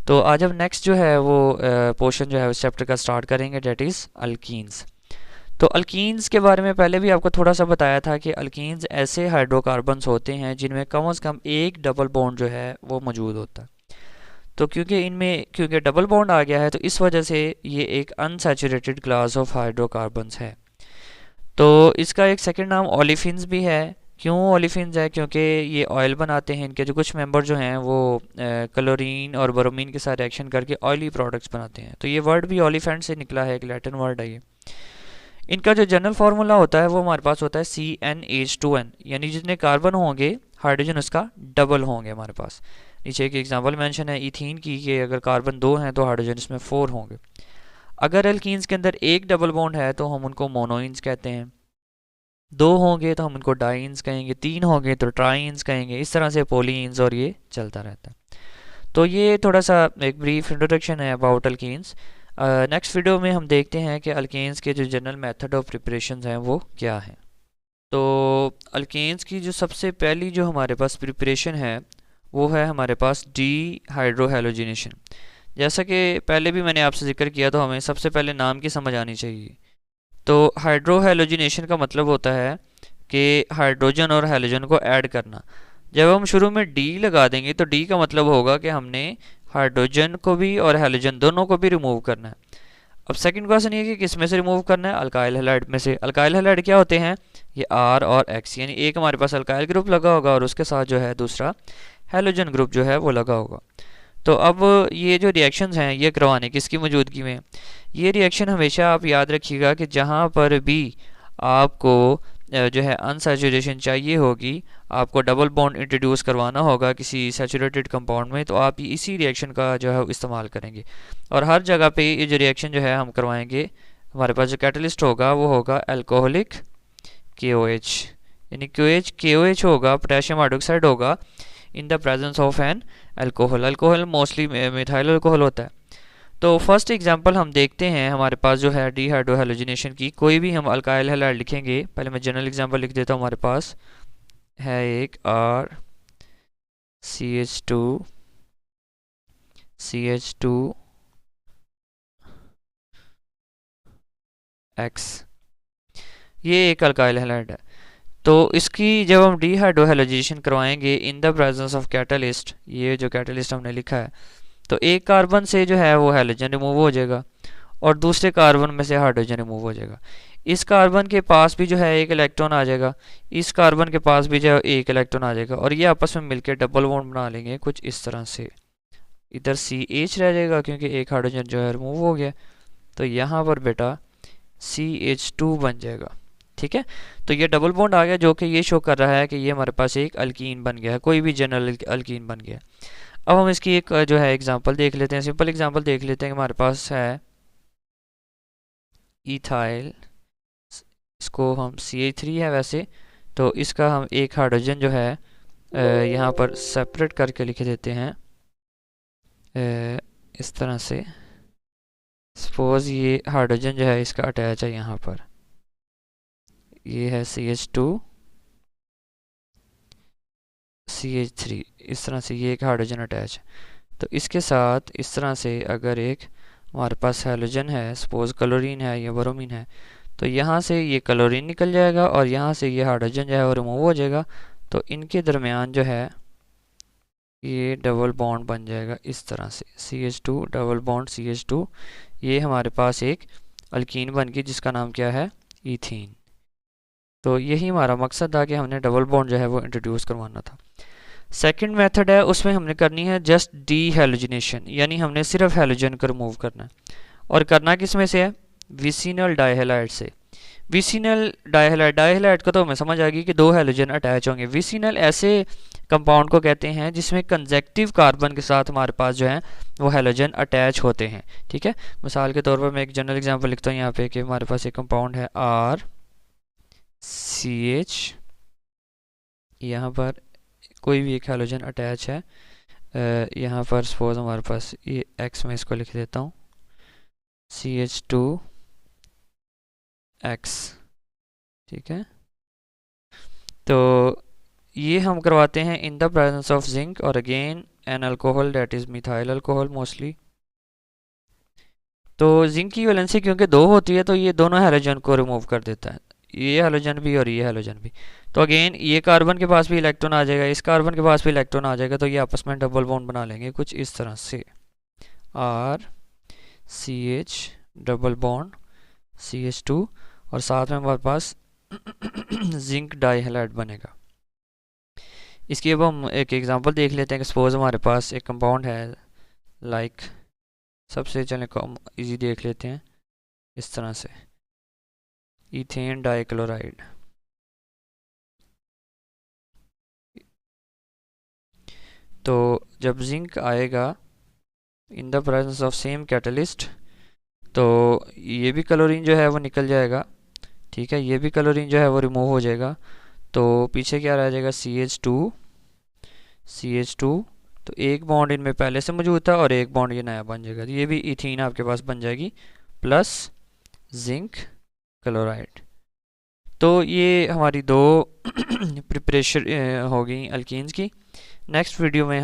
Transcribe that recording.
तो आज हम नेक्स्ट जो है वो पोर्शन जो है उस चैप्टर का स्टार्ट करेंगे, डेट इज़ अल्कीन्स। तो अल्कीन्स के बारे में पहले भी आपको थोड़ा सा बताया था कि अल्कीन्स ऐसे हाइड्रोकार्बन्स होते हैं जिनमें कम से कम एक डबल बॉन्ड जो है वो मौजूद होता है। तो क्योंकि डबल बॉन्ड आ गया है तो इस वजह से ये एक अनसैचुरेटेड क्लास ऑफ हाइड्रोकार्बन्स है। तो इसका एक सेकंड नाम ओलिफिन्स भी है। क्यों ओलिफिन्स है? क्योंकि ये ऑयल बनाते हैं। इनके जो कुछ मेंबर जो हैं वो क्लोरीन और ब्रोमीन के साथ रिएक्शन करके ऑयली प्रोडक्ट्स बनाते हैं। तो ये वर्ड भी ओलिफेंट से निकला है, एक लैटिन वर्ड है ये। इनका जो जनरल फार्मूला होता है वो हमारे पास होता है CnH2n, यानी जितने कार्बन होंगे हाइड्रोजन उसका डबल होंगे हमारे पास। नीचे एक एग्जांपल मेंशन है इथीन की कि अगर कार्बन 2 हैं तो हाइड्रोजन इसमें 4 होंगे। अगर एल्कीन्स के अंदर एक डबल बॉन्ड है तो हम उनको मोनोइंस कहते हैं, 2 होंगे तो हम उनको डाइंस कहेंगे, 3 होंगे तो ट्राइंस कहेंगे, इस तरह से पोलीन्स, और ये चलता रहता है। तो ये थोड़ा सा एक ब्रीफ इंट्रोडक्शन है अबाउट अल्कीन्स। नेक्स्ट वीडियो में हम देखते हैं कि अल्केन्स के जो जनरल मेथड ऑफ प्रिपरेशन हैं वो क्या हैं। तो अल्केन्स की जो सबसे पहली जो हमारे पास प्रिपरेशन है वो है हमारे पास डी हाइड्रोहेलोजिनेशन। जैसा कि पहले भी मैंने आपसे जिक्र किया, तो हमें सबसे पहले नाम की समझ आनी चाहिए। तो हाइड्रोहेलोजिनेशन का मतलब होता है कि हाइड्रोजन और हेलोजन को ऐड करना। जब हम शुरू में डी लगा देंगे तो डी का मतलब होगा कि हमने हाइड्रोजन को भी और हेलोजन दोनों को भी रिमूव करना है। अब सेकंड क्वेश्चन ये कि किस में से रिमूव करना है? अल्काइल हैलाइड में से। अल्काइल हैलाइड क्या होते हैं? ये आर और एक्स, यानी एक हमारे पास अल्काइल ग्रुप लगा होगा और उसके साथ जो है दूसरा हेलोजन ग्रुप जो है वो लगा होगा। तो अब ये जो रिएक्शंस हैं ये करवाने किसकी मौजूदगी में? ये रिएक्शन हमेशा आप याद रखिएगा कि जहाँ पर भी आपको जो है अनसैचुरेशन चाहिए होगी, आपको डबल बॉन्ड इंट्रोड्यूस करवाना होगा किसी सैचुरेटेड कंपाउंड में, तो आप इसी रिएक्शन का जो है इस्तेमाल करेंगे। और हर जगह पे ये जो रिएक्शन जो है हम करवाएंगे, हमारे पास जो कैटलिस्ट होगा वो होगा अल्कोहलिक KOH, यानी KOH होगा, पोटेशियम हाइड्रोक्साइड होगा इन the presence of an alcohol. Alcohol mostly methyl alcohol होता है। तो फर्स्ट एग्जांपल हम देखते हैं हमारे पास जो है डीहाइड्रोहेलोजिनेशन की। कोई भी हम अल्काइल हैलाइड लिखेंगे, पहले मैं जनरल एग्जांपल लिख देता हूँ। हमारे पास है एक RCH2 X, ये एक अल्काइल हैलाइड है। तो इसकी जब हम डीहाइड्रोहेलोजिनेशन करवाएंगे इन द प्रेजेंस ऑफ कैटलिस्ट, ये जो कैटलिस्ट हमने लिखा है, तो एक कार्बन से जो है वो हेलोजन रिमूव हो जाएगा और दूसरे कार्बन में से हाइड्रोजन रिमूव हो जाएगा। इस कार्बन के पास भी जो है एक इलेक्ट्रॉन आ जाएगा, इस कार्बन के पास भी जो है एक इलेक्ट्रॉन आ जाएगा, और ये आपस में मिलकर डबल बॉन्ड बना लेंगे कुछ इस तरह से। इधर CH रह जाएगा क्योंकि एक हाइड्रोजन जो है रिमूव हो गया, तो यहाँ पर बेटा CH2 बन जाएगा। ठीक है, तो ये डबल बॉन्ड आ गया जो कि ये शो कर रहा है कि ये हमारे पास एक अल्कीन बन गया है, कोई भी जनरल अल्कीन बन गया। अब हम इसकी एक जो है एग्जांपल देख लेते हैं, सिंपल एग्जांपल देख लेते हैं। हमारे पास है इथाइल, इसको हम CH3 है वैसे, तो इसका हम एक हाइड्रोजन जो है यहाँ पर सेपरेट करके लिख देते हैं इस तरह से। सपोज ये हाइड्रोजन जो है इसका अटैच है यहाँ पर, ये है CH2 CH3, इस तरह से ये एक हाइड्रोजन अटैच है। तो इसके साथ इस तरह से अगर एक हमारे पास हेलोजन है, सपोज क्लोरीन है या ब्रोमीन है, तो यहाँ से ये क्लोरीन निकल जाएगा और यहाँ से ये हाइड्रोजन जो है वो रिमूव हो जाएगा। तो इनके दरमियान जो है ये डबल बॉन्ड बन जाएगा इस तरह से, CH2 डबल बॉन्ड CH2, ये हमारे पास एक अल्कीन बन गई जिसका नाम क्या है? ईथीन। तो यही हमारा मकसद था कि हमने डबल बॉन्ड जो है वो इंट्रोड्यूस करवाना था। सेकंड मेथड है, उसमें हमने करनी है जस्ट डी हेलोजिनेशन, यानी हमने सिर्फ हेलोजन को रिमूव करना है। और करना किस में से है? विसिनल डाइहेलाइड से। विसिनल डाइहेलाइड, डाइहेलाइड का तो हमें समझ आ गई कि दो हेलोजन अटैच होंगे। विसिनल ऐसे कंपाउंड को कहते हैं जिसमें कंजेक्टिव कार्बन के साथ हमारे पास जो है वो हेलोजन अटैच होते हैं। ठीक है, मिसाल के तौर पर मैं एक जनरल एग्जांपल लिखता हूँ यहाँ पे कि हमारे पास एक कंपाउंड है RCH, यहाँ पर कोई भी एक हेलोजन अटैच है। यहाँ पर सपोज हमारे पास ये X में इसको लिख देता हूँ CH2X। ठीक है, तो ये हम करवाते हैं in the presence of zinc, और again an alcohol that is methyl alcohol mostly. तो जिंक की वैलेंसी क्योंकि 2 होती है तो ये दोनों हैलोजन को रिमूव कर देता है, ये हैलोजन भी और ये हैलोजन भी। तो अगेन ये कार्बन के पास भी इलेक्ट्रॉन आ जाएगा, इस कार्बन के पास भी इलेक्ट्रॉन आ जाएगा, तो ये आपस में डबल बॉन्ड बना लेंगे कुछ इस तरह से, R C H double bond CH2, और साथ में हमारे पास जिंक डाई हैलाइड बनेगा। इसकी अब हम एक एग्जांपल देख लेते हैं कि सपोज हमारे पास एक कंपाउंड है लाइक सबसे चलें कम इजी देख लेते हैं इस तरह से, इथेन डाइक्लोराइड। तो जब जिंक आएगा इन the presence of same catalyst तो ये भी क्लोरीन जो है वो निकल जाएगा, ठीक है, ये भी क्लोरीन जो है वो रिमूव हो जाएगा। तो पीछे क्या रह जाएगा CH2, तो एक बॉन्ड इनमें पहले से मौजूद था और एक बॉन्ड ये नया बन जाएगा, तो ये भी इथीन आपके पास बन जाएगी प्लस जिंक क्लोराइड। तो ये हमारी 2 प्रिपरेशन होगी अल्कीन्स की। नेक्स्ट वीडियो में हम